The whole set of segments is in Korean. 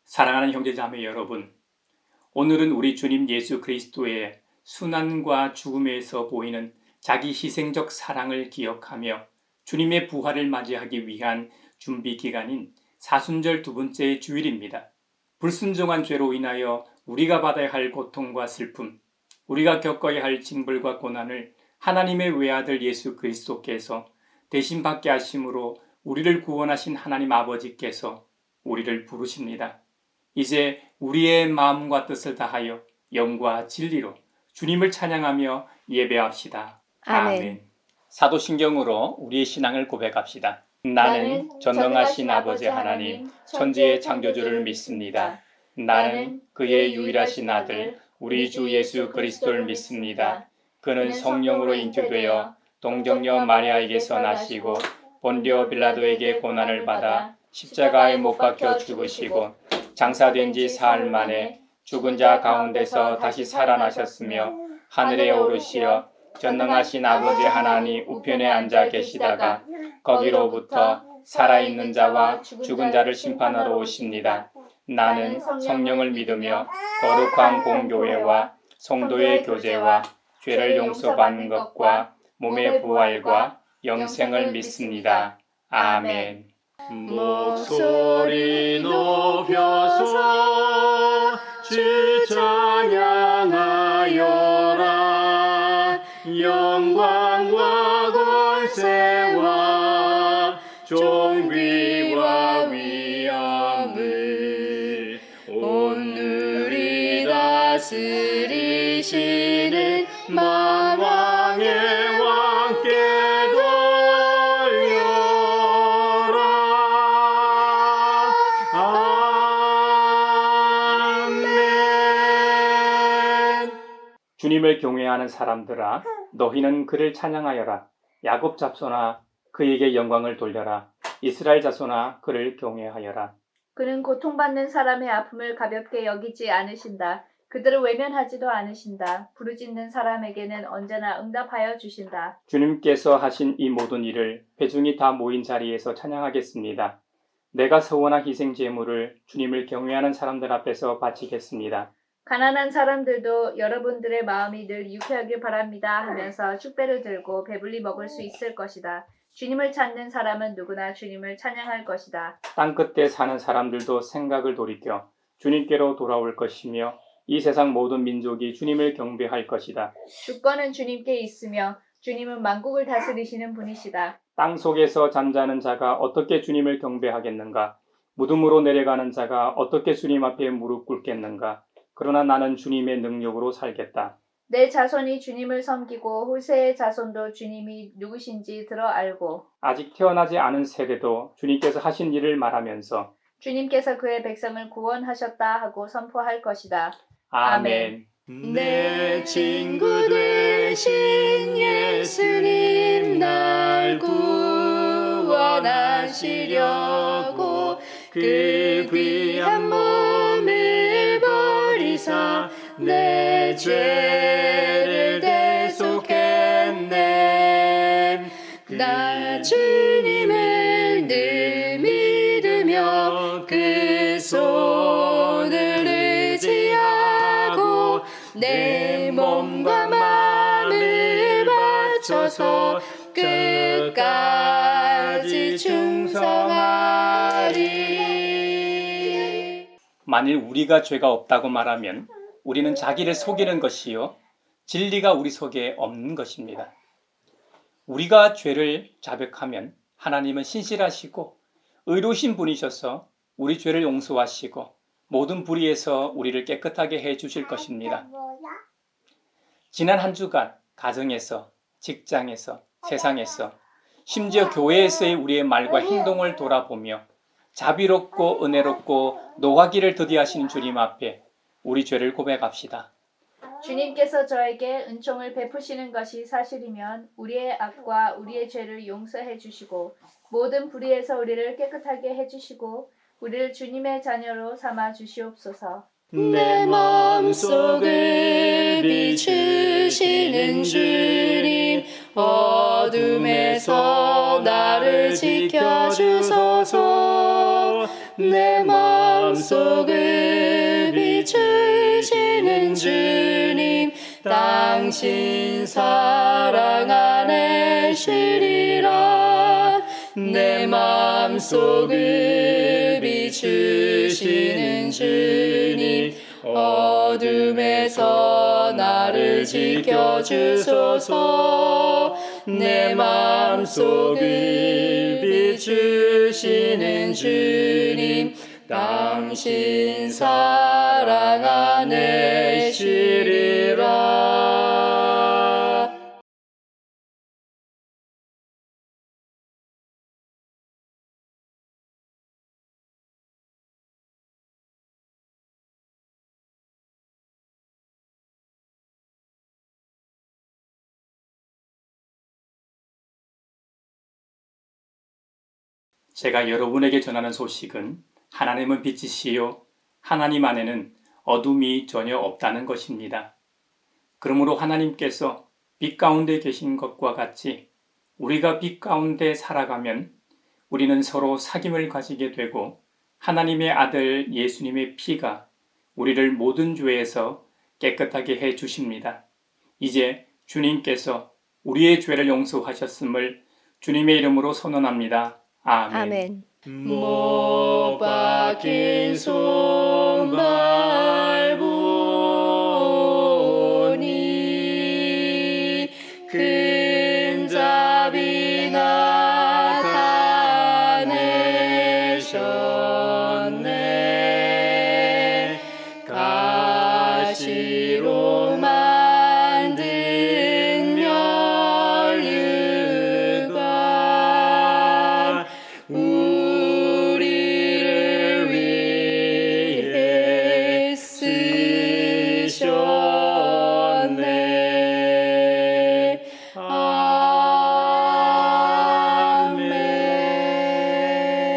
사랑하는 형제자매 여러분, 오늘은 우리 주님 예수 그리스도의 순환과 죽음에서 보이는 자기 희생적 사랑을 기억하며 주님의 부활을 맞이하기 위한 준비 기간인 사순절 두 번째 주일입니다. 불순종한 죄로 인하여 우리가 받아야 할 고통과 슬픔, 우리가 겪어야 할 징벌과 고난을 하나님의 외아들 예수 그리스도께서 대신 받게 하심으로 우리를 구원하신 하나님 아버지께서 우리를 부르십니다. 이제 우리의 마음과 뜻을 다하여 영과 진리로 주님을 찬양하며 예배합시다. 아멘. 사도신경으로 우리의 신앙을 고백합시다. 나는 전능하신 아버지 하나님, 천지의 창조주를 믿습니다. 나는 그의 유일하신 아들, 우리 주 예수 그리스도를 믿습니다. 그는 성령으로 잉태되어 동정녀 마리아에게서 나시고 본디오 빌라도에게 고난을 받아 십자가에 못 박혀 죽으시고 장사된 지 사흘 만에 죽은 자 가운데서 다시 살아나셨으며 하늘에 오르시어 전능하신 아버지 하나님 우편에 앉아 계시다가 거기로부터 살아있는 자와 죽은 자를 심판하러 오십니다. 나는 성령을 믿으며 거룩한 공교회와 성도의 교제와 죄를 용서받는 것과 몸의 부활과 영생을 믿습니다. 아멘. 목소리 높여서 주 찬양하여라. 영광과 권세와 존귀와 위엄을 온누리 다스리시는 만왕의 왕께 주님을 경외하는 사람들아, 너희는 그를 찬양하여라. 야곱 자손아, 그에게 영광을 돌려라. 이스라엘 자손아, 그를 경외하여라. 그는 고통받는 사람의 아픔을 가볍게 여기지 않으신다. 그들을 외면하지도 않으신다. 부르짖는 사람에게는 언제나 응답하여 주신다. 주님께서 하신 이 모든 일을 회중이 다 모인 자리에서 찬양하겠습니다. 내가 서원한 희생 제물을 주님을 경외하는 사람들 앞에서 바치겠습니다. 가난한 사람들도 여러분들의 마음이 늘 유쾌하길 바랍니다 하면서 축배를 들고 배불리 먹을 수 있을 것이다. 주님을 찾는 사람은 누구나 주님을 찬양할 것이다. 땅끝에 사는 사람들도 생각을 돌이켜 주님께로 돌아올 것이며 이 세상 모든 민족이 주님을 경배할 것이다. 주권은 주님께 있으며 주님은 만국을 다스리시는 분이시다. 땅 속에서 잠자는 자가 어떻게 주님을 경배하겠는가? 무덤으로 내려가는 자가 어떻게 주님 앞에 무릎 꿇겠는가? 그러나 나는 주님의 능력으로 살겠다. 내 자손이 주님을 섬기고 후세의 자손도 주님이 누구신지 들어 알고 아직 태어나지 않은 세대도 주님께서 하신 일을 말하면서 주님께서 그의 백성을 구원하셨다 하고 선포할 것이다. 아멘. 내 친구 되신 예수님 날 구원하시려고 그 귀한 몸을 버리사 내 죄를 대속했네. 나 주님을 늘 믿으며 그 손을 의지하고 내 몸과 마음을 바쳐서 끝까지 충성하리. 만일 우리가 죄가 없다고 말하면 우리는 자기를 속이는 것이요 진리가 우리 속에 없는 것입니다. 우리가 죄를 자백하면 하나님은 신실하시고 의로우신 분이셔서 우리 죄를 용서하시고 모든 불의에서 우리를 깨끗하게 해주실 것입니다. 지난 한 주간 가정에서, 직장에서, 세상에서, 심지어 교회에서의 우리의 말과 행동을 돌아보며 자비롭고 은혜롭고 노하기를 더디하시는 주님 앞에 우리 죄를 고백합시다. 주님께서 저에게 은총을 베푸시는 것이 사실이면 우리의 악과 우리의 죄를 용서해 주시고 모든 불의에서 우리를 깨끗하게 해주시고 우리를 주님의 자녀로 삼아 주시옵소서. 내 마음속을 비추시는 주님, 어둠에서 나를 지켜주소서. 내 마음속을 비추시는 주님 당신 사랑 안에 쉬리라 내 마음속을 비추시는 주님 어둠에서 나를 지켜주소서 내 마음속을 비추시는 주님 당신 사랑 안에 쉬리라. 제가 여러분에게 전하는 소식은 하나님은 빛이시요 하나님 안에는 어둠이 전혀 없다는 것입니다. 그러므로 하나님께서 빛 가운데 계신 것과 같이 우리가 빛 가운데 살아가면 우리는 서로 사귐을 가지게 되고 하나님의 아들 예수님의 피가 우리를 모든 죄에서 깨끗하게 해 주십니다. 이제 주님께서 우리의 죄를 용서하셨음을 주님의 이름으로 선언합니다. 아멘. 아멘. 못 박힌 손발 보니 큰 자비 나타내셨네 가시로 만든 면류관 우리를 위해 쓰셨네.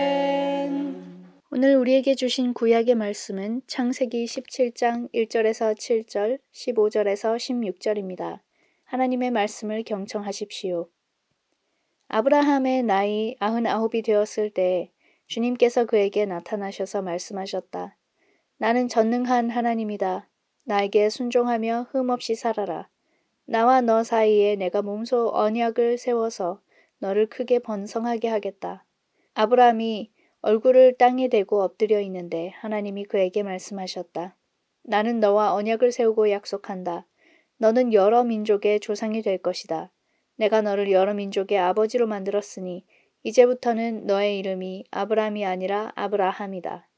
아멘. 오늘 우리에게 주신 구약의 말씀은 창세기 17장 1절에서 7절, 15절에서 16절입니다. 하나님의 말씀을 경청하십시오. 아브라함의 나이 99이 되었을 때 주님께서 그에게 나타나셔서 말씀하셨다. 나는 전능한 하나님이다. 나에게 순종하며 흠없이 살아라. 나와 너 사이에 내가 몸소 언약을 세워서 너를 크게 번성하게 하겠다. 아브라함이 얼굴을 땅에 대고 엎드려 있는데 하나님이 그에게 말씀하셨다. 나는 너와 언약을 세우고 약속한다. 너는 여러 민족의 조상이 될 것이다. 내가 너를 여러 민족의 아버지로 만들었으니 이제부터는 너의 이름이 아브라함이 아니라 아브라함이다.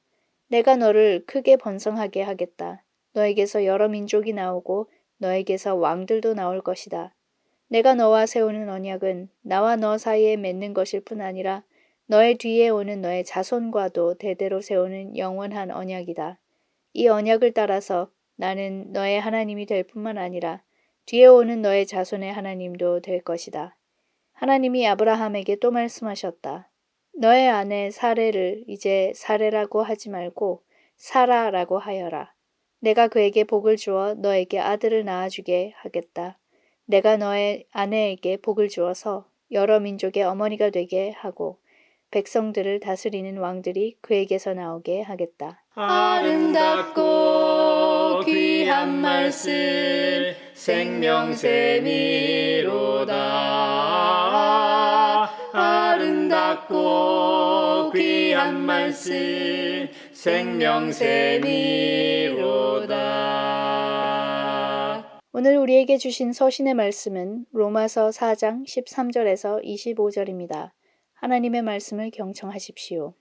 내가 너를 크게 번성하게 하겠다. 너에게서 여러 민족이 나오고 너에게서 왕들도 나올 것이다. 내가 너와 세우는 언약은 나와 너 사이에 맺는 것일 뿐 아니라 너의 뒤에 오는 너의 자손과도 대대로 세우는 영원한 언약이다. 이 언약을 따라서 나는 너의 하나님이 될 뿐만 아니라 뒤에 오는 너의 자손의 하나님도 될 것이다. 하나님이 아브라함에게 또 말씀하셨다. 너의 아내 사레를 이제 사레라고 하지 말고 사라라고 하여라. 내가 그에게 복을 주어 너에게 아들을 낳아주게 하겠다. 내가 너의 아내에게 복을 주어서 여러 민족의 어머니가 되게 하고 백성들을 다스리는 왕들이 그에게서 나오게 하겠다. 아름답고 귀한 말씀 생명샘이로다. 아름답고 귀한 말씀 생명샘이로다. 오늘 우리에게 주신 서신의 말씀은 로마서 4장 13절에서 25절입니다. 하나님의 말씀을 경청하십시오.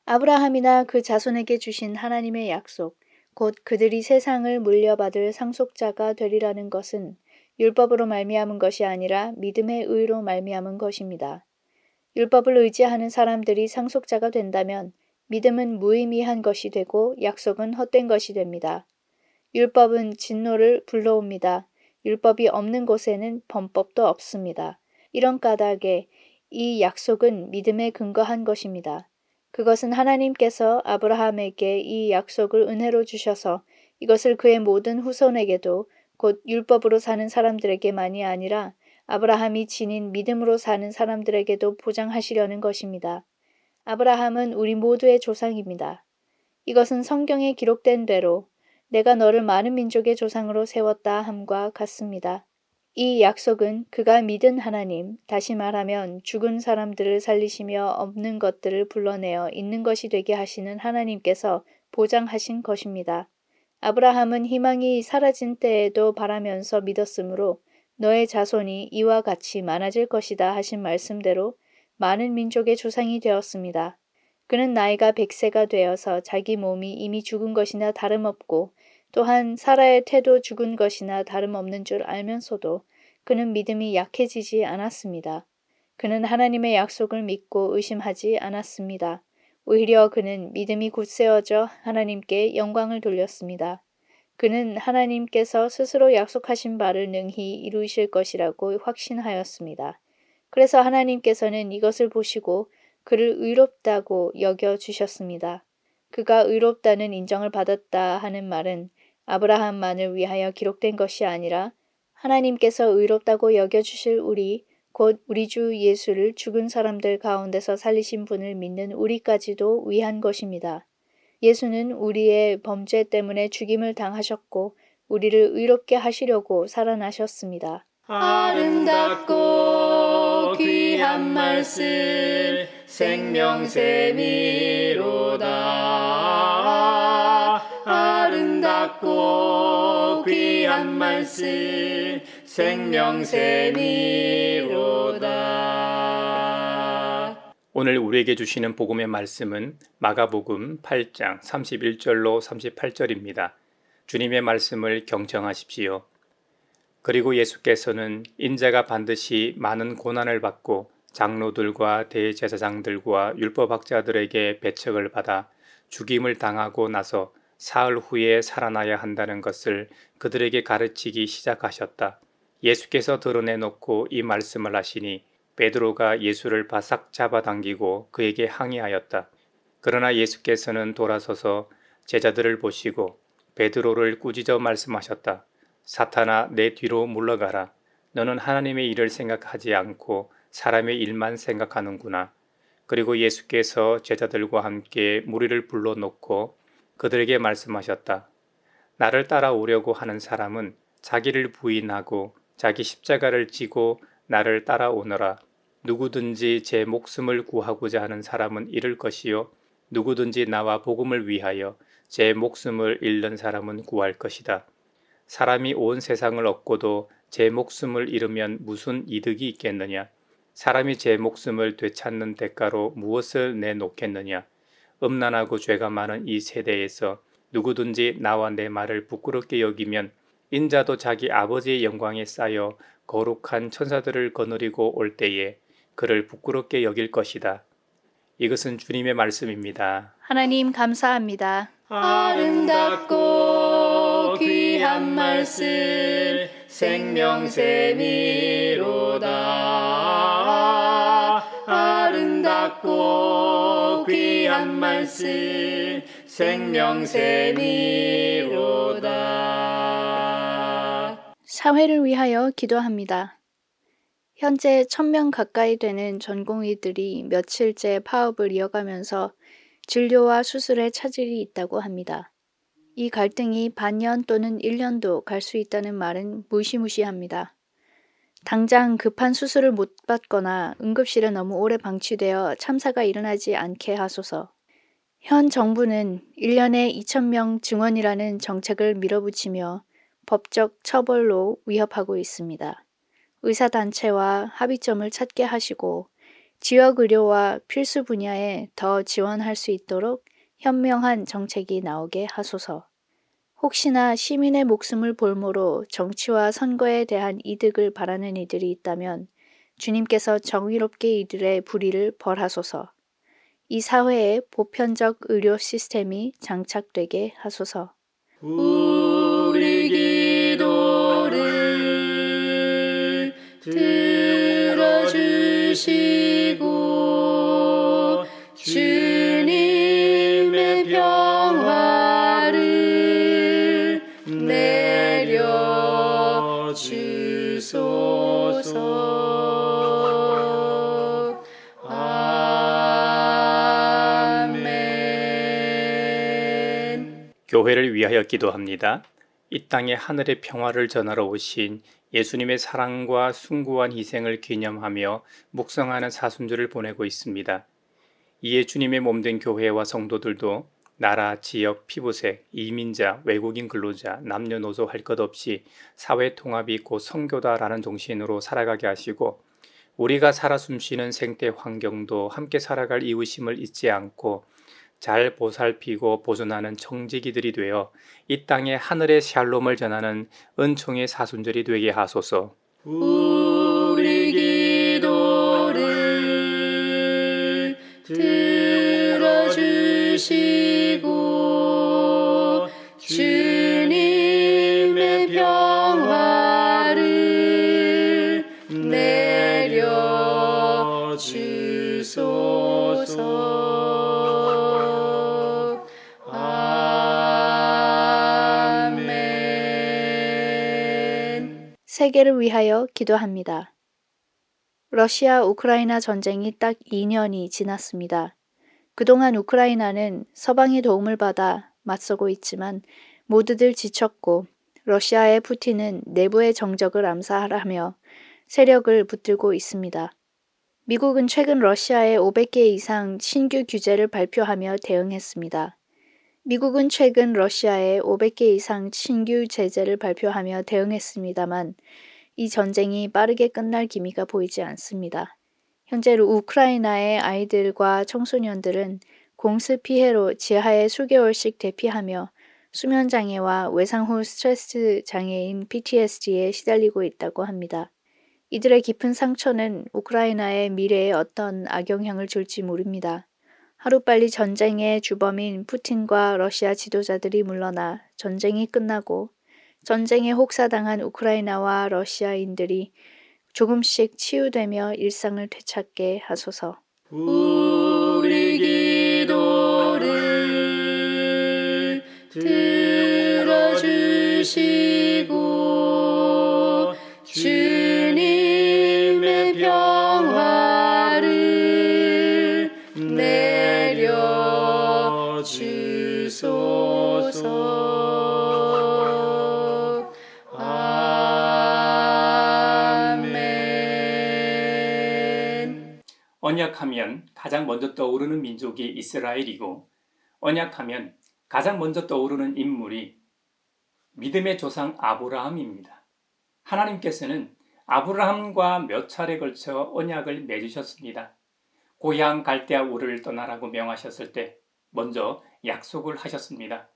아브라함이나 그 자손에게 주신 하나님의 약속, 곧 그들이 세상을 물려받을 상속자가 되리라는 것은 율법으로 말미암은 것이 아니라 믿음의 의로 말미암은 것입니다. 율법을 의지하는 사람들이 상속자가 된다면 믿음은 무의미한 것이 되고 약속은 헛된 것이 됩니다. 율법은 진노를 불러옵니다. 율법이 없는 곳에는 범법도 없습니다. 이런 까닭에 이 약속은 믿음에 근거한 것입니다. 그것은 하나님께서 아브라함에게 이 약속을 은혜로 주셔서 이것을 그의 모든 후손에게도 곧 율법으로 사는 사람들에게만이 아니라 아브라함이 지닌 믿음으로 사는 사람들에게도 보장하시려는 것입니다. 아브라함은 우리 모두의 조상입니다. 이것은 성경에 기록된 대로 내가 너를 많은 민족의 조상으로 세웠다 함과 같습니다. 이 약속은 그가 믿은 하나님, 다시 말하면 죽은 사람들을 살리시며 없는 것들을 불러내어 있는 것이 되게 하시는 하나님께서 보장하신 것입니다. 아브라함은 희망이 사라진 때에도 바라면서 믿었으므로 너의 자손이 이와 같이 많아질 것이다 하신 말씀대로 많은 민족의 조상이 되었습니다. 그는 나이가 100세가 되어서 자기 몸이 이미 죽은 것이나 다름없고 또한 사라의 태도 죽은 것이나 다름없는 줄 알면서도 그는 믿음이 약해지지 않았습니다. 그는 하나님의 약속을 믿고 의심하지 않았습니다. 오히려 그는 믿음이 굳세어져 하나님께 영광을 돌렸습니다. 그는 하나님께서 스스로 약속하신 바를 능히 이루실 것이라고 확신하였습니다. 그래서 하나님께서는 이것을 보시고 그를 의롭다고 여겨주셨습니다. 그가 의롭다는 인정을 받았다 하는 말은 아브라함만을 위하여 기록된 것이 아니라 하나님께서 의롭다고 여겨주실 우리, 곧 우리 주 예수를 죽은 사람들 가운데서 살리신 분을 믿는 우리까지도 위한 것입니다. 예수는 우리의 범죄 때문에 죽임을 당하셨고 우리를 의롭게 하시려고 살아나셨습니다. 아름답고 귀한 말씀 생명샘이로다. 아름답고 귀한 말씀 생명샘이로다. 오늘 우리에게 주시는 복음의 말씀은 마가복음 8장 31절로 38절입니다. 주님의 말씀을 경청하십시오. 그리고 예수께서는 인자가 반드시 많은 고난을 받고 장로들과 대제사장들과 율법학자들에게 배척을 받아 죽임을 당하고 나서 사흘 후에 살아나야 한다는 것을 그들에게 가르치기 시작하셨다. 예수께서 드러내놓고 이 말씀을 하시니 베드로가 예수를 바싹 잡아당기고 그에게 항의하였다. 그러나 예수께서는 돌아서서 제자들을 보시고 베드로를 꾸짖어 말씀하셨다. 사탄아, 내 뒤로 물러가라. 너는 하나님의 일을 생각하지 않고 사람의 일만 생각하는구나. 그리고 예수께서 제자들과 함께 무리를 불러놓고 그들에게 말씀하셨다. 나를 따라오려고 하는 사람은 자기를 부인하고 자기 십자가를 지고 나를 따라오너라. 누구든지 제 목숨을 구하고자 하는 사람은 잃을 것이요 누구든지 나와 복음을 위하여 제 목숨을 잃는 사람은 구할 것이다. 사람이 온 세상을 얻고도 제 목숨을 잃으면 무슨 이득이 있겠느냐? 사람이 제 목숨을 되찾는 대가로 무엇을 내놓겠느냐? 음란하고 죄가 많은 이 세대에서 누구든지 나와 내 말을 부끄럽게 여기면 인자도 자기 아버지의 영광에 쌓여 거룩한 천사들을 거느리고 올 때에 그를 부끄럽게 여길 것이다. 이것은 주님의 말씀입니다. 하나님 감사합니다. 아름답고 귀한 말씀 생명샘이로다. 아름답고 귀한 말씀 생명샘이로다. 사회를 위하여 기도합니다. 현재 1000명 가까이 되는 전공의들이 며칠째 파업을 이어가면서 진료와 수술에 차질이 있다고 합니다. 이 갈등이 반년 또는 1년도 갈 수 있다는 말은 무시무시합니다. 당장 급한 수술을 못 받거나 응급실에 너무 오래 방치되어 참사가 일어나지 않게 하소서. 현 정부는 1년에 2000명 증원이라는 정책을 밀어붙이며 법적 처벌로 위협하고 있습니다. 의사단체와 합의점을 찾게 하시고 지역의료와 필수 분야에 더 지원할 수 있도록 현명한 정책이 나오게 하소서. 혹시나 시민의 목숨을 볼모로 정치와 선거에 대한 이득을 바라는 이들이 있다면 주님께서 정의롭게 이들의 불의를 벌하소서. 이 사회에 보편적 의료 시스템이 장착되게 하소서. 우리 기도를 들어주시고 주님의 평화를 내려주소서. 아멘. 교회를 위하여 기도합니다. 이 땅에 하늘의 평화를 전하러 오신 예수님의 사랑과 숭고한 희생을 기념하며 묵상하는 사순절을 보내고 있습니다. 이에 주님의 몸된 교회와 성도들도 나라, 지역, 피부색, 이민자, 외국인 근로자, 남녀노소 할 것 없이 사회 통합이 곧 선교다라는 정신으로 살아가게 하시고 우리가 살아 숨쉬는 생태 환경도 함께 살아갈 이웃임을 잊지 않고 잘 보살피고 보존하는 청지기들이 되어 이 땅에 하늘의 샬롬을 전하는 은총의 사순절이 되게 하소서. 우리 기도를 들어주시고 주님의 평화를 내려주소서. 아멘. 세계를 위하여 기도합니다. 러시아 우크라이나 전쟁이 딱 2년이 지났습니다. 그동안 우크라이나는 서방의 도움을 받아 맞서고 있지만 모두들 지쳤고 러시아의 푸틴은 내부의 정적을 암살하며 세력을 붙들고 있습니다. 미국은 최근 러시아에 500개 이상 신규 규제를 발표하며 대응했습니다. 미국은 최근 러시아에 500개 이상 신규 제재를 발표하며 대응했습니다만 이 전쟁이 빠르게 끝날 기미가 보이지 않습니다. 현재 우크라이나의 아이들과 청소년들은 공습 피해로 지하에 수개월씩 대피하며 수면장애와 외상 후 스트레스 장애인 PTSD에 시달리고 있다고 합니다. 이들의 깊은 상처는 우크라이나의 미래에 어떤 악영향을 줄지 모릅니다. 하루빨리 전쟁의 주범인 푸틴과 러시아 지도자들이 물러나 전쟁이 끝나고 전쟁에 혹사당한 우크라이나와 러시아인들이 조금씩 치유되며 일상을 되찾게 하소서. 우리 기도를 들어주시고 주님의 평화를 내려주소서. 아멘. 언약하면 가장 먼저 떠오르는 민족이 이스라엘이고 언약하면 가장 먼저 떠오르는 인물이 믿음의 조상 아브라함입니다. 하나님께서는 아브라함과 몇 차례 걸쳐 언약을 맺으셨습니다. 고향 갈대아 우르를 떠나라고 명하셨을 때 먼저 약속을 하셨습니다.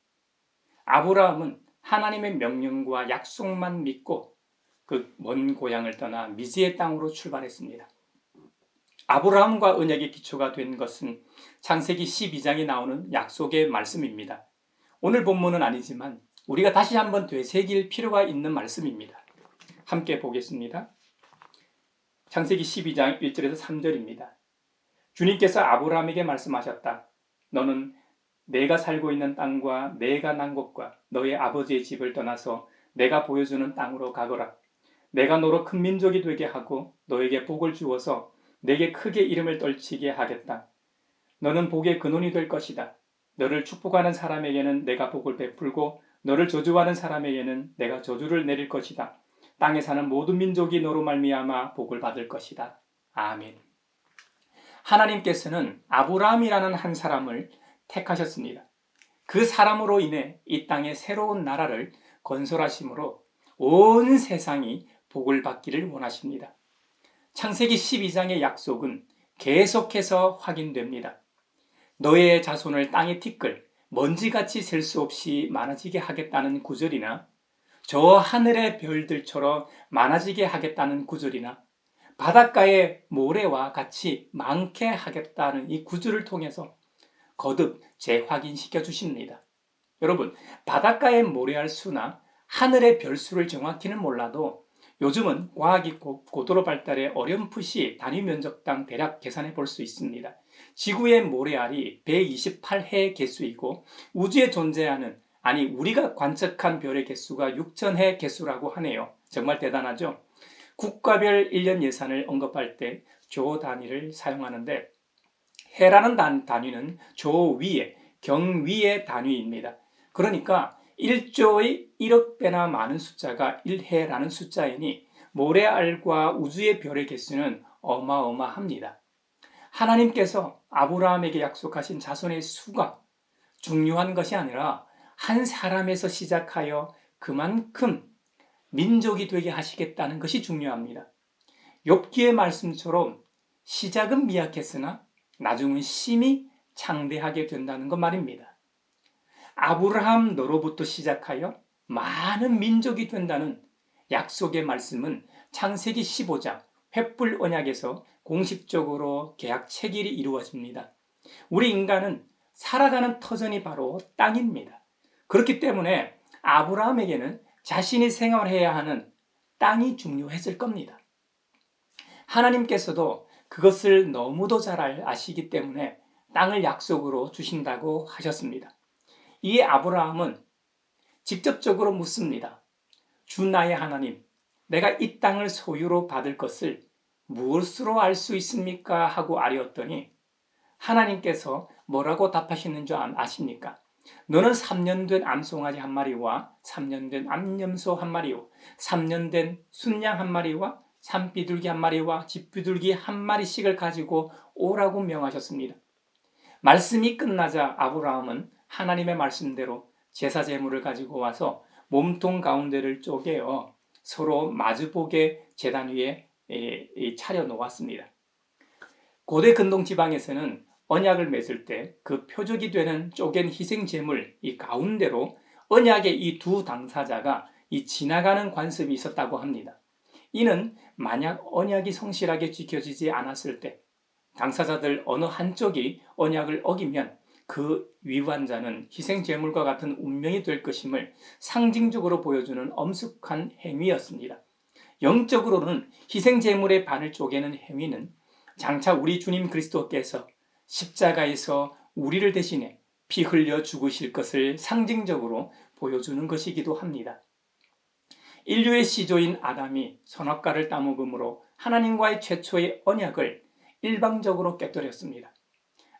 아브라함은 하나님의 명령과 약속만 믿고 그 먼 고향을 떠나 미지의 땅으로 출발했습니다. 아브라함과 언약의 기초가 된 것은 창세기 12장에 나오는 약속의 말씀입니다. 오늘 본문은 아니지만 우리가 다시 한번 되새길 필요가 있는 말씀입니다. 함께 보겠습니다. 창세기 12장 1절에서 3절입니다. 주님께서 아브라함에게 말씀하셨다. 너는 내가 살고 있는 땅과 내가 난 곳과 너의 아버지의 집을 떠나서 내가 보여주는 땅으로 가거라. 내가 너로 큰 민족이 되게 하고 너에게 복을 주어서 내게 크게 이름을 떨치게 하겠다. 너는 복의 근원이 될 것이다. 너를 축복하는 사람에게는 내가 복을 베풀고 너를 저주하는 사람에게는 내가 저주를 내릴 것이다. 땅에 사는 모든 민족이 너로 말미암아 복을 받을 것이다. 아멘. 하나님께서는 아브라함이라는 한 사람을 택하셨습니다. 그 사람으로 인해 이 땅에 새로운 나라를 건설하심으로 온 세상이 복을 받기를 원하십니다. 창세기 12장의 약속은 계속해서 확인됩니다. 너의 자손을 땅에 티끌, 먼지같이 셀 수 없이 많아지게 하겠다는 구절이나 저 하늘의 별들처럼 많아지게 하겠다는 구절이나 바닷가의 모래와 같이 많게 하겠다는 이 구절을 통해서 거듭 재확인시켜 주십니다. 여러분, 바닷가의 모래알 수나 하늘의 별 수를 정확히는 몰라도 요즘은 과학이 고도로 발달해 어렴풋이 단위 면적당 대략 계산해 볼 수 있습니다. 지구의 모래알이 128해 개수이고 우주에 존재하는 우리가 관측한 별의 개수가 6,000해 개수라고 하네요. 정말 대단하죠? 국가별 1년 예산을 언급할 때 조 단위를 사용하는데 해라는 단위는 조 위에, 경 위의 단위입니다. 그러니까 1조의 1억 배나 많은 숫자가 1해라는 숫자이니 모래알과 우주의 별의 개수는 어마어마합니다. 하나님께서 아브라함에게 약속하신 자손의 수가 중요한 것이 아니라 한 사람에서 시작하여 그만큼 민족이 되게 하시겠다는 것이 중요합니다. 욥기의 말씀처럼 시작은 미약했으나 나중은 심히 창대하게 된다는 것 말입니다. 아브라함 너로부터 시작하여 많은 민족이 된다는 약속의 말씀은 창세기 15장 횃불 언약에서 공식적으로 계약 체결이 이루어집니다. 우리 인간은 살아가는 터전이 바로 땅입니다. 그렇기 때문에 아브라함에게는 자신이 생활해야 하는 땅이 중요했을 겁니다. 하나님께서도 그것을 너무도 잘 아시기 때문에 땅을 약속으로 주신다고 하셨습니다. 이에 아브라함은 직접적으로 묻습니다. 주 나의 하나님, 내가 이 땅을 소유로 받을 것을 무엇으로 알 수 있습니까? 하고 아뢰었더니 하나님께서 뭐라고 답하시는 줄 아십니까? 너는 3년 된 암송아지 한 마리와 3년 된 암염소 한 마리요 3년 된 순양 한 마리와 산비둘기 한 마리와 집비둘기 한 마리씩을 가지고 오라고 명하셨습니다. 말씀이 끝나자 아브라함은 하나님의 말씀대로 제사 제물을 가지고 와서 몸통 가운데를 쪼개어 서로 마주보게 제단 위에 차려 놓았습니다. 고대 근동 지방에서는 언약을 맺을 때 그 표적이 되는 쪼갠 희생 제물 이 가운데로 언약의 이 두 당사자가 이 지나가는 관습이 있었다고 합니다. 이는 만약 언약이 성실하게 지켜지지 않았을 때 당사자들 어느 한쪽이 언약을 어기면 그 위반자는 희생 제물과 같은 운명이 될 것임을 상징적으로 보여주는 엄숙한 행위였습니다. 영적으로는 희생 제물의 반을 쪼개는 행위는 장차 우리 주님 그리스도께서 십자가에서 우리를 대신해 피 흘려 죽으실 것을 상징적으로 보여주는 것이기도 합니다. 인류의 시조인 아담이 선악과를 따먹음으로 하나님과의 최초의 언약을 일방적으로 깨뜨렸습니다.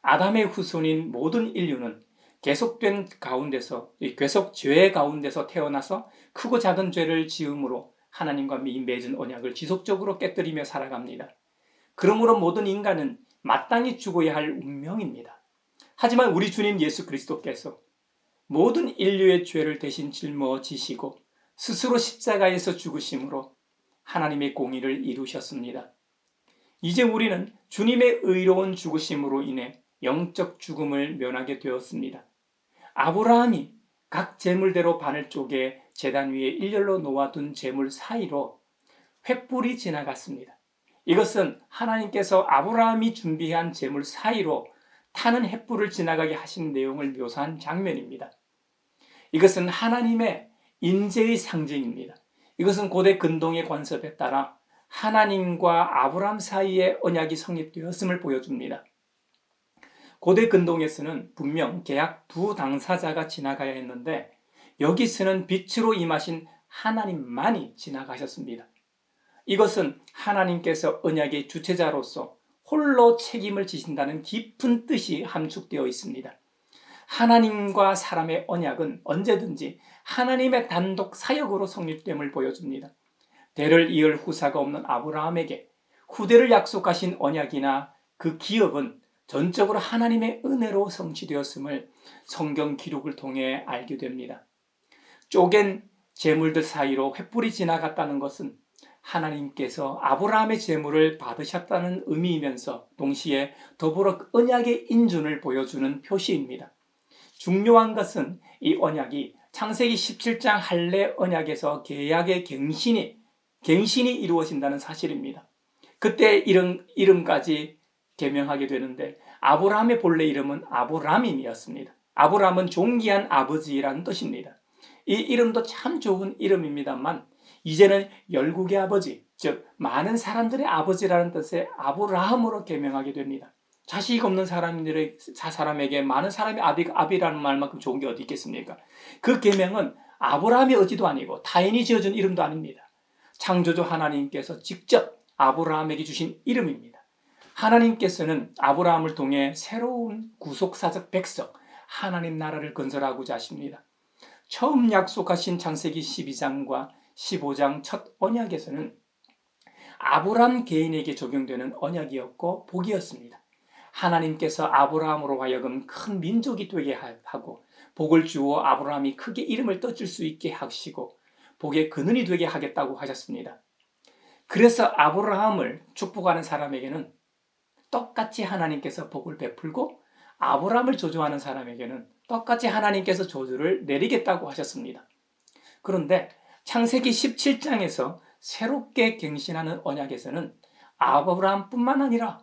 아담의 후손인 모든 인류는 계속 죄 가운데서 태어나서 크고 작은 죄를 지음으로 하나님과 맺은 언약을 지속적으로 깨뜨리며 살아갑니다. 그러므로 모든 인간은 마땅히 죽어야 할 운명입니다. 하지만 우리 주님 예수 그리스도께서 모든 인류의 죄를 대신 짊어지시고 스스로 십자가에서 죽으심으로 하나님의 공의를 이루셨습니다. 이제 우리는 주님의 의로운 죽으심으로 인해 영적 죽음을 면하게 되었습니다. 아브라함이 각 제물대로 반을 쪼개 제단 위에 일렬로 놓아둔 제물 사이로 횃불이 지나갔습니다. 이것은 하나님께서 아브라함이 준비한 제물 사이로 타는 횃불을 지나가게 하신 내용을 묘사한 장면입니다. 이것은 하나님의 인재의 상징입니다. 이것은 고대 근동의 관습에 따라 하나님과 아브라함 사이의 언약이 성립되었음을 보여줍니다. 고대 근동에서는 분명 계약 두 당사자가 지나가야 했는데 여기서는 빛으로 임하신 하나님만이 지나가셨습니다. 이것은 하나님께서 언약의 주체자로서 홀로 책임을 지신다는 깊은 뜻이 함축되어 있습니다. 하나님과 사람의 언약은 언제든지 하나님의 단독 사역으로 성립됨을 보여줍니다. 대를 이을 후사가 없는 아브라함에게 후대를 약속하신 언약이나 그 기업은 전적으로 하나님의 은혜로 성취되었음을 성경 기록을 통해 알게 됩니다. 쪼갠 제물들 사이로 횃불이 지나갔다는 것은 하나님께서 아브라함의 제물을 받으셨다는 의미이면서 동시에 더불어 언약의 인준을 보여주는 표시입니다. 중요한 것은 이 언약이 창세기 17장 할례 언약에서 계약의 갱신이 이루어진다는 사실입니다. 그때 이름까지 개명하게 되는데 아브라함의 본래 이름은 아브라함이었습니다. 아브라함은 존귀한 아버지라는 뜻입니다. 이 이름도 참 좋은 이름입니다만 이제는 열국의 아버지, 즉 많은 사람들의 아버지라는 뜻의 아브라함으로 개명하게 됩니다. 자식 없는 사람에게 많은 사람이 아비라는 말만큼 좋은 게 어디 있겠습니까? 그 계명은 아브라함의 의지도 아니고 타인이 지어준 이름도 아닙니다. 창조주 하나님께서 직접 아브라함에게 주신 이름입니다. 하나님께서는 아브라함을 통해 새로운 구속사적 백성, 하나님 나라를 건설하고자 하십니다. 처음 약속하신 창세기 12장과 15장 첫 언약에서는 아브라함 개인에게 적용되는 언약이었고 복이었습니다. 하나님께서 아브라함으로 하여금 큰 민족이 되게 하고 복을 주어 아브라함이 크게 이름을 떠질 수 있게 하시고 복의 근원이 되게 하겠다고 하셨습니다. 그래서 아브라함을 축복하는 사람에게는 똑같이 하나님께서 복을 베풀고 아브라함을 저주하는 사람에게는 똑같이 하나님께서 저주를 내리겠다고 하셨습니다. 그런데 창세기 17장에서 새롭게 갱신하는 언약에서는 아브라함뿐만 아니라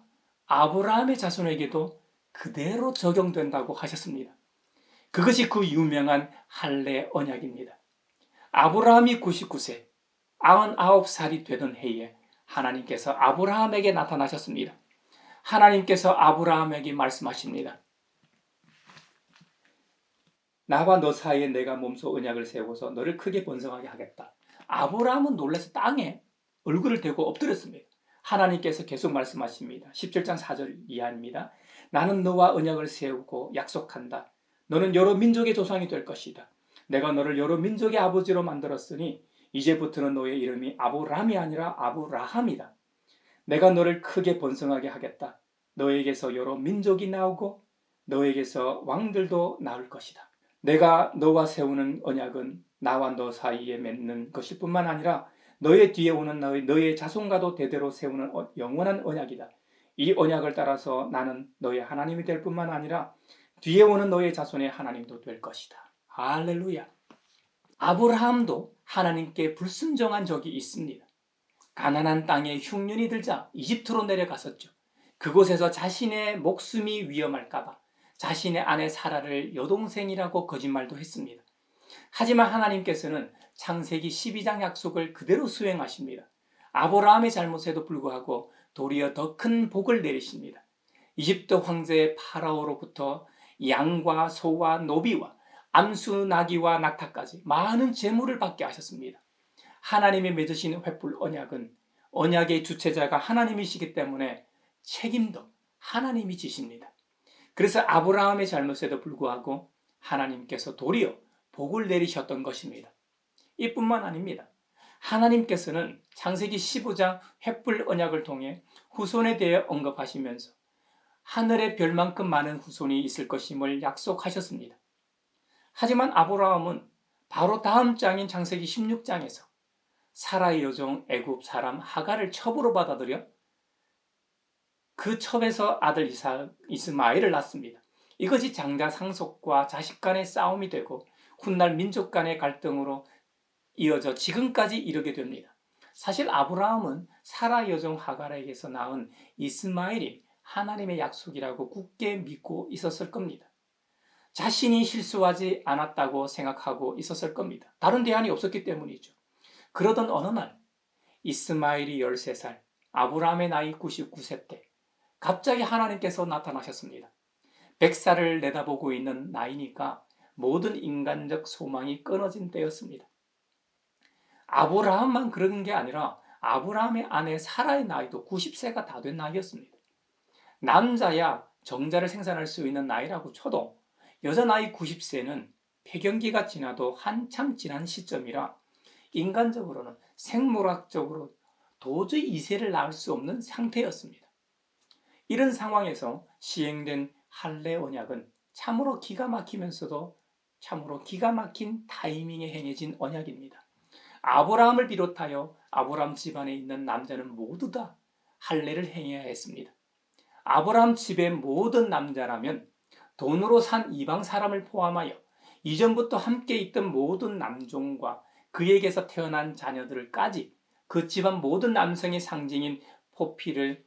아브라함의 자손에게도 그대로 적용된다고 하셨습니다. 그것이 그 유명한 할례 언약입니다. 아브라함이 99세, 99살이 되던 해에 하나님께서 아브라함에게 나타나셨습니다. 하나님께서 아브라함에게 말씀하십니다. 나와 너 사이에 내가 몸소 언약을 세우고서 너를 크게 번성하게 하겠다. 아브라함은 놀라서 땅에 얼굴을 대고 엎드렸습니다. 하나님께서 계속 말씀하십니다. 17장 4절 이하입니다. 나는 너와 언약을 세우고 약속한다. 너는 여러 민족의 조상이 될 것이다. 내가 너를 여러 민족의 아버지로 만들었으니 이제부터는 너의 이름이 아브람이 아니라 아브라함이다. 내가 너를 크게 번성하게 하겠다. 너에게서 여러 민족이 나오고 너에게서 왕들도 나올 것이다. 내가 너와 세우는 언약은 나와 너 사이에 맺는 것일 뿐만 아니라 너의 뒤에 오는 너의 자손과도 대대로 세우는 영원한 언약이다. 이 언약을 따라서 나는 너의 하나님이 될 뿐만 아니라 뒤에 오는 너의 자손의 하나님도 될 것이다. 할렐루야. 아브라함도 하나님께 불순종한 적이 있습니다. 가나안 땅에 흉년이 들자 이집트로 내려갔었죠. 그곳에서 자신의 목숨이 위험할까봐 자신의 아내 사라를 여동생이라고 거짓말도 했습니다. 하지만 하나님께서는 창세기 12장 약속을 그대로 수행하십니다. 아브라함의 잘못에도 불구하고 도리어 더 큰 복을 내리십니다. 이집트 황제 파라오로부터 양과 소와 노비와 암수 나귀와 낙타까지 많은 재물을 받게 하셨습니다. 하나님이 맺으신 횃불 언약은 언약의 주체자가 하나님이시기 때문에 책임도 하나님이 지십니다. 그래서 아브라함의 잘못에도 불구하고 하나님께서 도리어 복을 내리셨던 것입니다. 이뿐만 아닙니다. 하나님께서는 창세기 15장 횃불 언약을 통해 후손에 대해 언급하시면서 하늘의 별만큼 많은 후손이 있을 것임을 약속하셨습니다. 하지만 아브라함은 바로 다음 장인 창세기 16장에서 사라의 여종 애굽 사람 하갈을 첩으로 받아들여 그 첩에서 아들 이스마엘을 낳습니다. 이것이 장자 상속과 자식 간의 싸움이 되고 훗날 민족 간의 갈등으로 이어져 지금까지 이르게 됩니다. 사실 아브라함은 사라 여종 하갈에게서 낳은 이스마엘이 하나님의 약속이라고 굳게 믿고 있었을 겁니다. 자신이 실수하지 않았다고 생각하고 있었을 겁니다. 다른 대안이 없었기 때문이죠. 그러던 어느 날 이스마엘이 13살, 아브라함의 나이 99세 때 갑자기 하나님께서 나타나셨습니다. 100살을 내다보고 있는 나이니까 모든 인간적 소망이 끊어진 때였습니다. 아브라함만 그런 게 아니라 아브라함의 아내 사라의 나이도 90세가 다 된 나이였습니다. 남자야 정자를 생산할 수 있는 나이라고 쳐도 여자 나이 90세는 폐경기가 지나도 한참 지난 시점이라 인간적으로는 생물학적으로 도저히 이세를 낳을 수 없는 상태였습니다. 이런 상황에서 시행된 할례 언약은 참으로 기가 막히면서도 참으로 기가 막힌 타이밍에 행해진 언약입니다. 아브라함을 비롯하여 아브라함 집안에 있는 남자는 모두 다 할례를 행해야 했습니다. 아브라함 집의 모든 남자라면 돈으로 산 이방 사람을 포함하여 이전부터 함께 있던 모든 남종과 그에게서 태어난 자녀들까지 그 집안 모든 남성의 상징인 포피를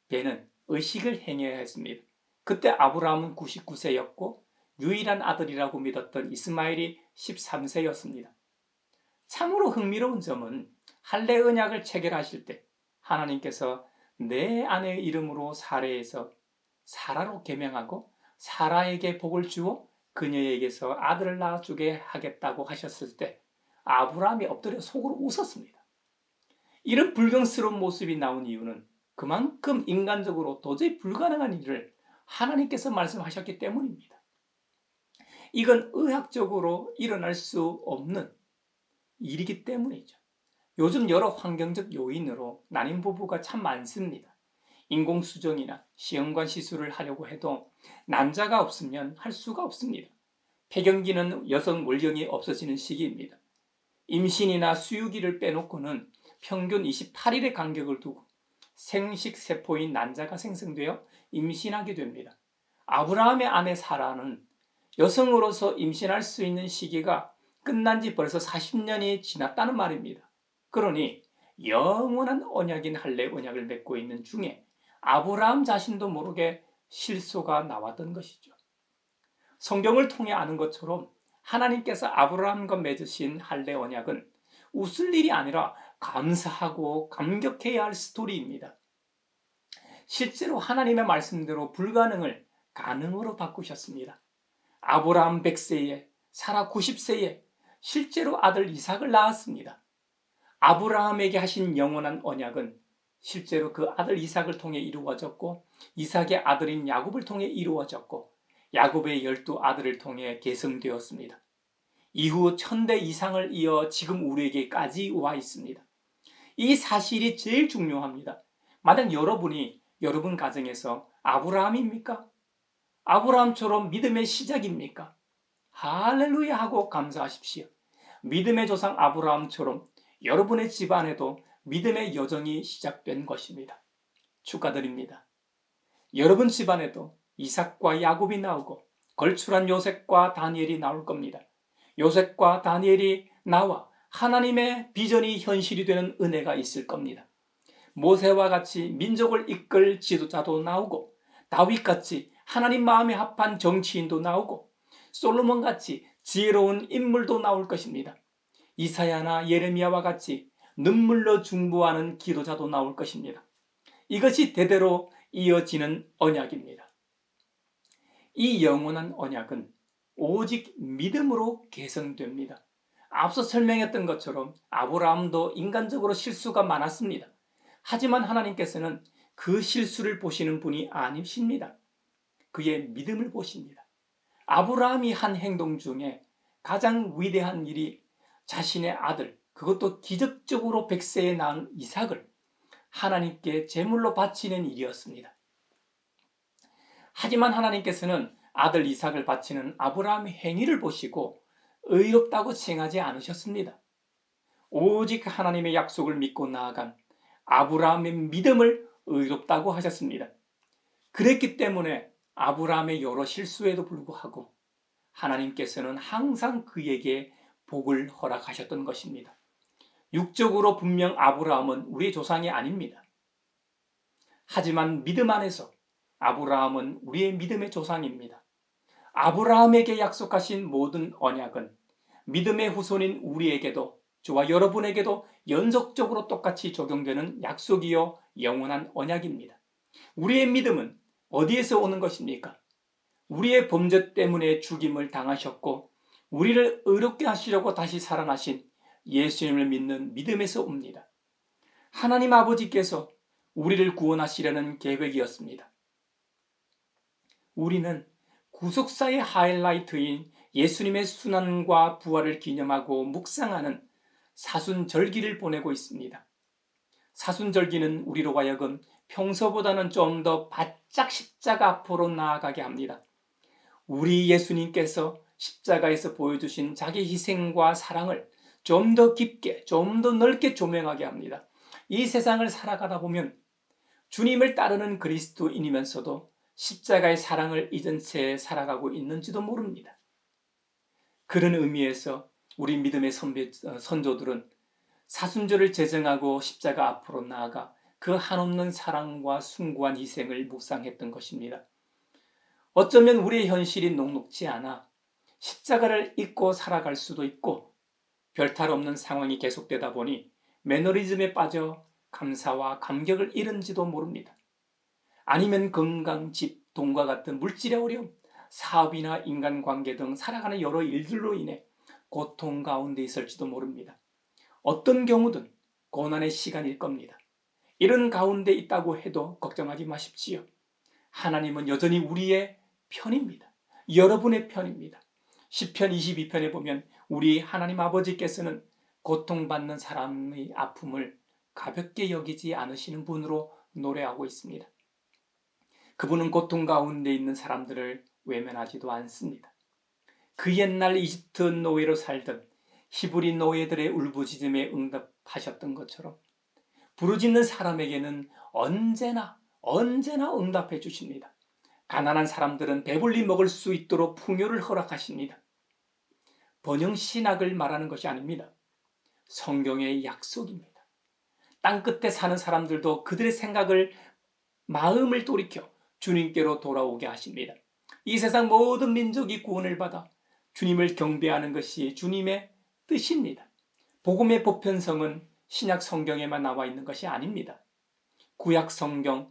베는 의식을 행해야 했습니다. 그때 아브라함은 99세였고 유일한 아들이라고 믿었던 이스마엘이 13세였습니다. 참으로 흥미로운 점은 할례 언약을 체결하실 때 하나님께서 내 아내의 이름으로 사례에서 사라로 계명하고 사라에게 복을 주어 그녀에게서 아들을 낳아주게 하겠다고 하셨을 때 아브라함이 엎드려 속으로 웃었습니다. 이런 불경스러운 모습이 나온 이유는 그만큼 인간적으로 도저히 불가능한 일을 하나님께서 말씀하셨기 때문입니다. 이건 의학적으로 일어날 수 없는 일이기 때문이죠. 요즘 여러 환경적 요인으로 난임 부부가 참 많습니다. 인공수정이나 시험관 시술을 하려고 해도 난자가 없으면 할 수가 없습니다. 폐경기는 여성 월경이 없어지는 시기입니다. 임신이나 수유기를 빼놓고는 평균 28일의 간격을 두고 생식세포인 난자가 생성되어 임신하게 됩니다. 아브라함의 아내 사라는 여성으로서 임신할 수 있는 시기가 끝난 지 벌써 40년이 지났다는 말입니다. 그러니 영원한 언약인 할례 언약을 맺고 있는 중에 아브라함 자신도 모르게 실소가 나왔던 것이죠. 성경을 통해 아는 것처럼 하나님께서 아브라함과 맺으신 할례 언약은 웃을 일이 아니라 감사하고 감격해야 할 스토리입니다. 실제로 하나님의 말씀대로 불가능을 가능으로 바꾸셨습니다. 아브라함 100세에 사라 90세에 실제로 아들 이삭을 낳았습니다. 아브라함에게 하신 영원한 언약은 실제로 그 아들 이삭을 통해 이루어졌고, 이삭의 아들인 야곱을 통해 이루어졌고, 야곱의 12아들을 통해 계승되었습니다. 이후 1000대 이상을 이어 지금 우리에게까지 와 있습니다. 이 사실이 제일 중요합니다. 만약 여러분이 여러분 가정에서 아브라함입니까? 아브라함처럼 믿음의 시작입니까? 할렐루야 하고 감사하십시오. 믿음의 조상 아브라함처럼 여러분의 집안에도 믿음의 여정이 시작된 것입니다. 축하드립니다. 여러분 집안에도 이삭과 야곱이 나오고 걸출한 요셉과 다니엘이 나올 겁니다. 요셉과 다니엘이 나와 하나님의 비전이 현실이 되는 은혜가 있을 겁니다. 모세와 같이 민족을 이끌 지도자도 나오고, 다윗같이 하나님 마음에 합한 정치인도 나오고, 솔로몬같이 지혜로운 인물도 나올 것입니다. 이사야나 예레미야와 같이 눈물로 중보하는 기도자도 나올 것입니다. 이것이 대대로 이어지는 언약입니다. 이 영원한 언약은 오직 믿음으로 개성됩니다. 앞서 설명했던 것처럼 아브라함도 인간적으로 실수가 많았습니다. 하지만 하나님께서는 그 실수를 보시는 분이 아니십니다. 그의 믿음을 보십니다. 아브라함이 한 행동 중에 가장 위대한 일이 자신의 아들, 그것도 기적적으로 100세에 낳은 이삭을 하나님께 제물로 바치는 일이었습니다. 하지만 하나님께서는 아들 이삭을 바치는 아브라함의 행위를 보시고 의롭다고 칭하지 않으셨습니다. 오직 하나님의 약속을 믿고 나아간 아브라함의 믿음을 의롭다고 하셨습니다. 그랬기 때문에 아브라함의 여러 실수에도 불구하고 하나님께서는 항상 그에게 복을 허락하셨던 것입니다. 육적으로 분명 아브라함은 우리의 조상이 아닙니다. 하지만 믿음 안에서 아브라함은 우리의 믿음의 조상입니다. 아브라함에게 약속하신 모든 언약은 믿음의 후손인 우리에게도, 저와 여러분에게도 연속적으로 똑같이 적용되는 약속이요 영원한 언약입니다. 우리의 믿음은 어디에서 오는 것입니까? 우리의 범죄 때문에 죽임을 당하셨고 우리를 의롭게 하시려고 다시 살아나신 예수님을 믿는 믿음에서 옵니다. 하나님 아버지께서 우리를 구원하시려는 계획이었습니다. 우리는 구속사의 하이라이트인 예수님의 순환과 부활을 기념하고 묵상하는 사순절기를 보내고 있습니다. 사순절기는 우리로 하여금 평소보다는 좀 더 바짝 십자가 앞으로 나아가게 합니다. 우리 예수님께서 십자가에서 보여주신 자기 희생과 사랑을 좀 더 깊게, 좀 더 넓게 조명하게 합니다. 이 세상을 살아가다 보면 주님을 따르는 그리스도인이면서도 십자가의 사랑을 잊은 채 살아가고 있는지도 모릅니다. 그런 의미에서 우리 믿음의 선조들은 사순절을 제정하고 십자가 앞으로 나아가 그 한없는 사랑과 숭고한 희생을 묵상했던 것입니다. 어쩌면 우리의 현실이 녹록지 않아 십자가를 잊고 살아갈 수도 있고 별탈 없는 상황이 계속되다 보니 매너리즘에 빠져 감사와 감격을 잃은지도 모릅니다. 아니면 건강, 집, 돈과 같은 물질의 어려움, 사업이나 인간관계 등 살아가는 여러 일들로 인해 고통 가운데 있을지도 모릅니다. 어떤 경우든 고난의 시간일 겁니다. 이런 가운데 있다고 해도 걱정하지 마십시오. 하나님은 여전히 우리의 편입니다. 여러분의 편입니다. 시편 22편에 보면 우리 하나님 아버지께서는 고통받는 사람의 아픔을 가볍게 여기지 않으시는 분으로 노래하고 있습니다. 그분은 고통 가운데 있는 사람들을 외면하지도 않습니다. 그 옛날 이집트 노예로 살던 히브리 노예들의 울부짖음에 응답하셨던 것처럼 부르짖는 사람에게는 언제나 응답해 주십니다. 가난한 사람들은 배불리 먹을 수 있도록 풍요를 허락하십니다. 번영 신학을 말하는 것이 아닙니다. 성경의 약속입니다. 땅끝에 사는 사람들도 그들의 마음을 돌이켜 주님께로 돌아오게 하십니다. 이 세상 모든 민족이 구원을 받아 주님을 경배하는 것이 주님의 뜻입니다. 복음의 보편성은 신약 성경에만 나와 있는 것이 아닙니다. 구약 성경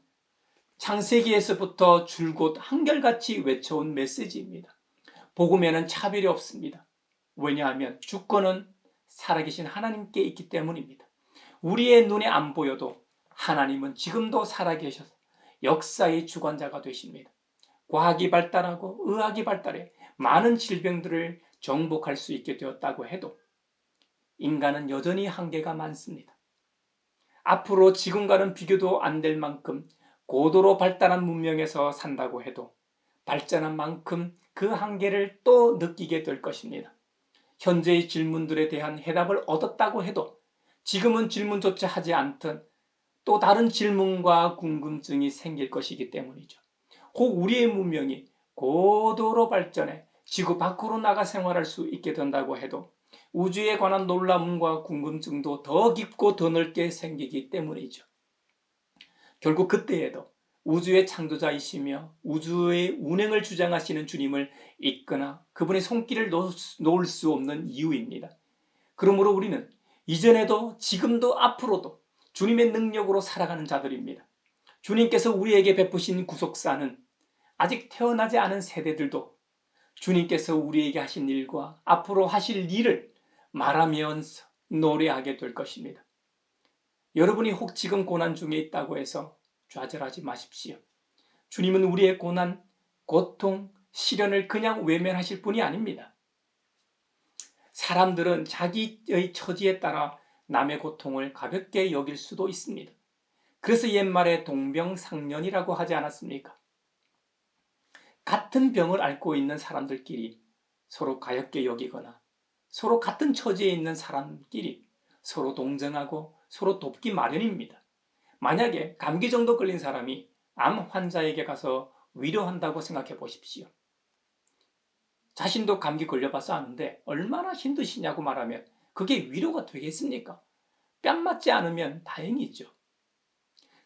창세기에서부터 줄곧 한결같이 외쳐온 메시지입니다. 복음에는 차별이 없습니다. 왜냐하면 주권은 살아계신 하나님께 있기 때문입니다. 우리의 눈에 안 보여도 하나님은 지금도 살아계셔서 역사의 주관자가 되십니다. 과학이 발달하고 의학이 발달해 많은 질병들을 정복할 수 있게 되었다고 해도 인간은 여전히 한계가 많습니다. 앞으로 지금과는 비교도 안 될 만큼 고도로 발달한 문명에서 산다고 해도 발전한 만큼 그 한계를 또 느끼게 될 것입니다. 현재의 질문들에 대한 해답을 얻었다고 해도 지금은 질문조차 하지 않던 또 다른 질문과 궁금증이 생길 것이기 때문이죠. 혹 우리의 문명이 고도로 발전해 지구 밖으로 나가 생활할 수 있게 된다고 해도 우주에 관한 놀라움과 궁금증도 더 깊고 더 넓게 생기기 때문이죠. 결국 그때에도 우주의 창조자이시며 우주의 운행을 주장하시는 주님을 잊거나 그분의 손길을 놓을 수 없는 이유입니다. 그러므로 우리는 이전에도 지금도 앞으로도 주님의 능력으로 살아가는 자들입니다. 주님께서 우리에게 베푸신 구속사는 아직 태어나지 않은 세대들도 주님께서 우리에게 하신 일과 앞으로 하실 일을 말하면서 노래하게 될 것입니다. 여러분이 혹 지금 고난 중에 있다고 해서 좌절하지 마십시오. 주님은 우리의 고난, 고통, 시련을 그냥 외면하실 분이 아닙니다. 사람들은 자기의 처지에 따라 남의 고통을 가볍게 여길 수도 있습니다. 그래서 옛말에 동병상련이라고 하지 않았습니까? 같은 병을 앓고 있는 사람들끼리 서로 가볍게 여기거나 서로 같은 처지에 있는 사람끼리 서로 동정하고 서로 돕기 마련입니다. 만약에 감기 정도 걸린 사람이 암 환자에게 가서 위로한다고 생각해 보십시오. 자신도 감기 걸려봐서 아는데 얼마나 힘드시냐고 말하면 그게 위로가 되겠습니까? 뺨 맞지 않으면 다행이죠.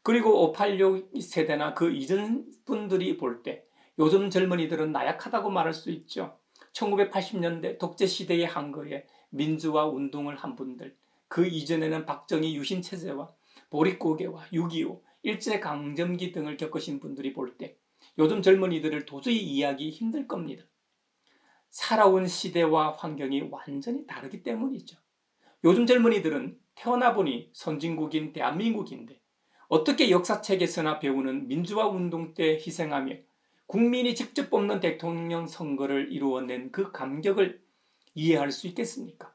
그리고 586 세대나 그 이전 분들이 볼 때 요즘 젊은이들은 나약하다고 말할 수 있죠. 1980년대 독재시대의 한거에 민주화 운동을 한 분들, 그 이전에는 박정희 유신체제와 보릿고개와 6.25, 일제강점기 등을 겪으신 분들이 볼 때 요즘 젊은이들을 도저히 이해하기 힘들 겁니다. 살아온 시대와 환경이 완전히 다르기 때문이죠. 요즘 젊은이들은 태어나 보니 선진국인 대한민국인데 어떻게 역사책에서나 배우는 민주화 운동 때 희생하며 국민이 직접 뽑는 대통령 선거를 이루어낸 그 감격을 이해할 수 있겠습니까?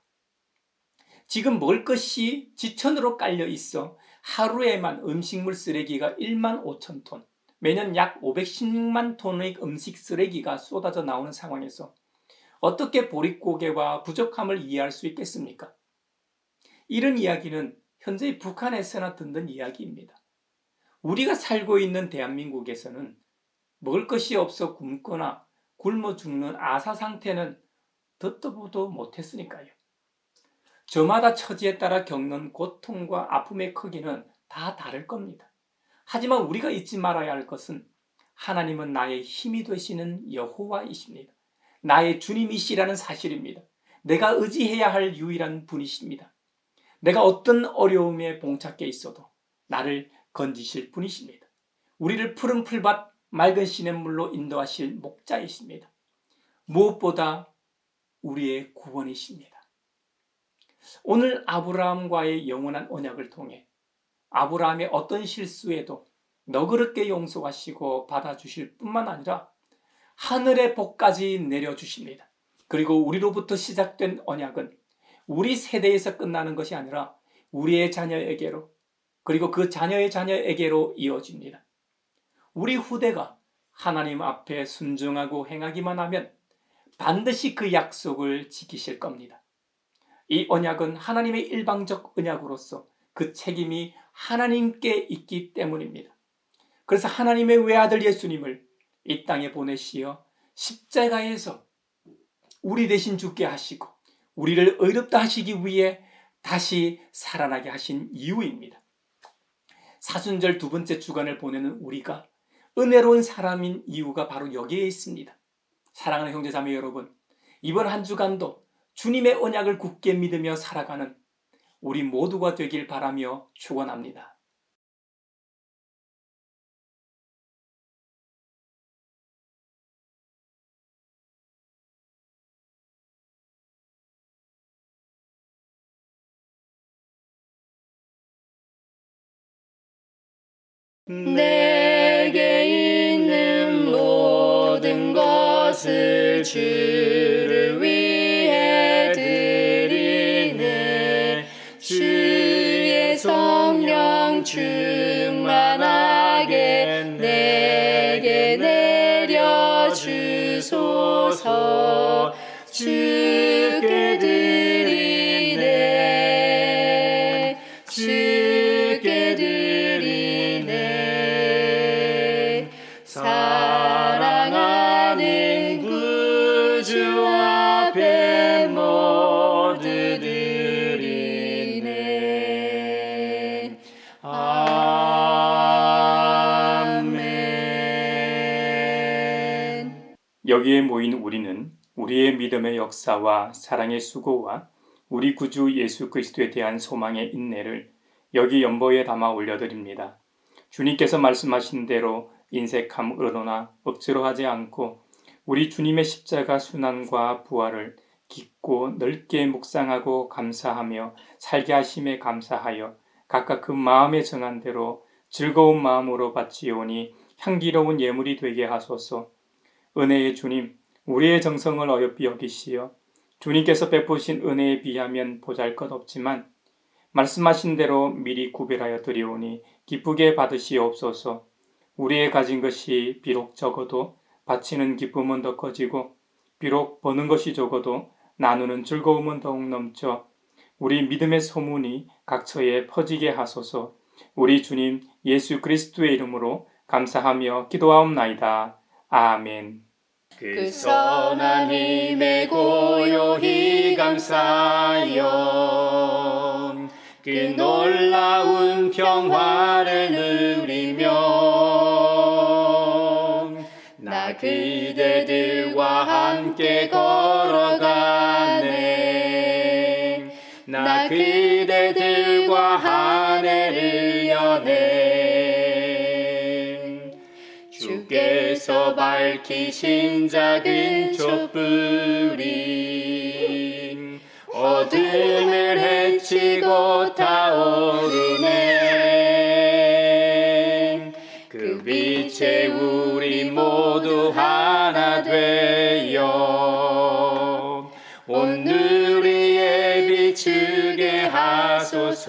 지금 먹을 것이 지천으로 깔려 있어 하루에만 음식물 쓰레기가 1만 5천 톤, 매년 약 510만 톤의 음식 쓰레기가 쏟아져 나오는 상황에서 어떻게 보릿고개와 부족함을 이해할 수 있겠습니까? 이런 이야기는 현재 북한에서나 듣는 이야기입니다. 우리가 살고 있는 대한민국에서는 먹을 것이 없어 굶거나 굶어 죽는 아사 상태는 듣도 보도 못했으니까요. 저마다 처지에 따라 겪는 고통과 아픔의 크기는 다 다를 겁니다. 하지만 우리가 잊지 말아야 할 것은 하나님은 나의 힘이 되시는 여호와이십니다. 나의 주님이시라는 사실입니다. 내가 의지해야 할 유일한 분이십니다. 내가 어떤 어려움에 봉착해 있어도 나를 건지실 분이십니다. 우리를 푸른 풀밭 맑은 시냇물로 인도하실 목자이십니다. 무엇보다 우리의 구원이십니다. 오늘 아브라함과의 영원한 언약을 통해 아브라함의 어떤 실수에도 너그럽게 용서하시고 받아주실 뿐만 아니라 하늘의 복까지 내려주십니다. 그리고 우리로부터 시작된 언약은 우리 세대에서 끝나는 것이 아니라 우리의 자녀에게로, 그리고 그 자녀의 자녀에게로 이어집니다. 우리 후대가 하나님 앞에 순종하고 행하기만 하면 반드시 그 약속을 지키실 겁니다. 이 언약은 하나님의 일방적 언약으로서 그 책임이 하나님께 있기 때문입니다. 그래서 하나님의 외아들 예수님을 이 땅에 보내시어 십자가에서 우리 대신 죽게 하시고 우리를 의롭다 하시기 위해 다시 살아나게 하신 이유입니다. 사순절 두 번째 주간을 보내는 우리가 은혜로운 사람인 이유가 바로 여기에 있습니다. 사랑하는 형제자매 여러분, 이번 한 주간도 주님의 언약을 굳게 믿으며 살아가는 우리 모두가 되길 바라며 축원합니다. 내게 있는 모든 것을 주를 위해 드리네. 주의 성령 충만하게 내게 내려주소서. 주께 드리네. 주께 드리네. 사랑하는 구주 앞에 모두 드리네. 아멘. 여기에 모인 우리는 우리의 믿음의 역사와 사랑의 수고와 우리 구주 예수 그리스도에 대한 소망의 인내를 여기 연보에 담아 올려드립니다. 주님께서 말씀하신 대로 인색함 의로나 억지로 하지 않고 우리 주님의 십자가 순환과 부활을 깊고 넓게 묵상하고 감사하며 살게 하심에 감사하여 각각 그 마음에 정한 대로 즐거운 마음으로 바치오니 향기로운 예물이 되게 하소서. 은혜의 주님, 우리의 정성을 어여삐 여기시어 주님께서 베푸신 은혜에 비하면 보잘것없지만 말씀하신 대로 미리 구별하여 드리오니 기쁘게 받으시옵소서. 우리의 가진 것이 비록 적어도 바치는 기쁨은 더 커지고 비록 버는 것이 적어도 나누는 즐거움은 더욱 넘쳐 우리 믿음의 소문이 각처에 퍼지게 하소서. 우리 주님 예수 그리스도의 이름으로 감사하며 기도하옵나이다. 아멘. 그 선한 힘에 고요히 감사하여 그 놀라운 평화를 누리며 나 그대들과 함께 걸어가네. 나 그대들과 한 해를 여네. 주께서 밝히신 작은 촛불이 어둠을 헤치고 타오르네. 그 빛에 우리 모두 하나 되어 온 누리에 비추게 하소서.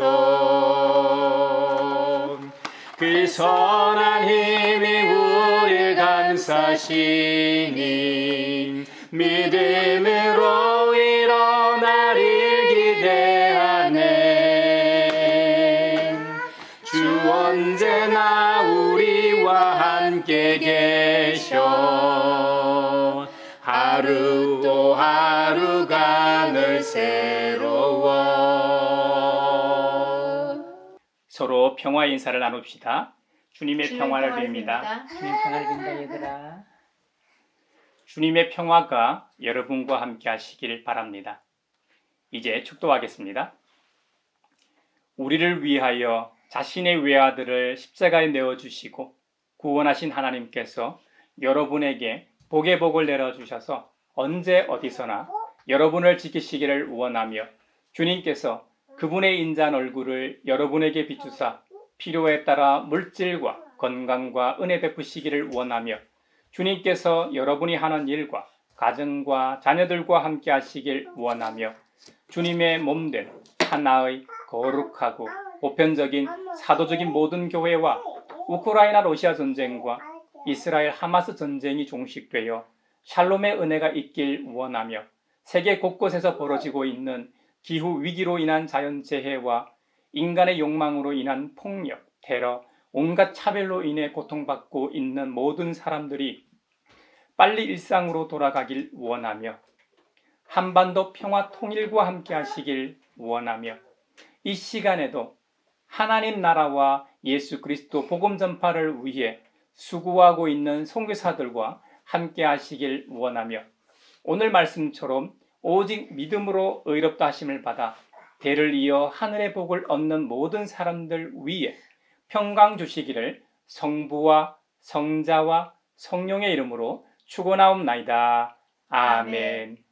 그 선한 힘이 우릴 감싸시니 믿음으로 일어나릴 기대하네. 주 언제나 우리와 함께 계셔. 하루 또 하루가 늘 새로워. 서로 평화 인사를 나눕시다. 주님의 주님의 평화를 평화를 빕니다. 빕니다. 주님 평화를 빈다 얘들아. 주님의 평화가 여러분과 함께 하시길 바랍니다. 이제 축도하겠습니다. 우리를 위하여 자신의 외아들을 십자가에 내어주시고 구원하신 하나님께서 여러분에게 복의 복을 내려주셔서 언제 어디서나 여러분을 지키시기를 원하며 주님께서 그분의 인자한 얼굴을 여러분에게 비추사 필요에 따라 물질과 건강과 은혜 베푸시기를 원하며 주님께서 여러분이 하는 일과 가정과 자녀들과 함께 하시길 원하며 주님의 몸된 하나의 거룩하고 보편적인 사도적인 모든 교회와 우크라이나 러시아 전쟁과 이스라엘 하마스 전쟁이 종식되어 샬롬의 은혜가 있길 원하며 세계 곳곳에서 벌어지고 있는 기후 위기로 인한 자연재해와 인간의 욕망으로 인한 폭력, 테러, 온갖 차별로 인해 고통받고 있는 모든 사람들이 빨리 일상으로 돌아가길 원하며 한반도 평화 통일과 함께 하시길 원하며 이 시간에도 하나님 나라와 예수 그리스도 복음 전파를 위해 수고하고 있는 선교사들과 함께 하시길 원하며 오늘 말씀처럼 오직 믿음으로 의롭다 하심을 받아 대를 이어 하늘의 복을 얻는 모든 사람들 위에 평강 주시기를 성부와 성자와 성령의 이름으로 축원하옵나이다. 아멘.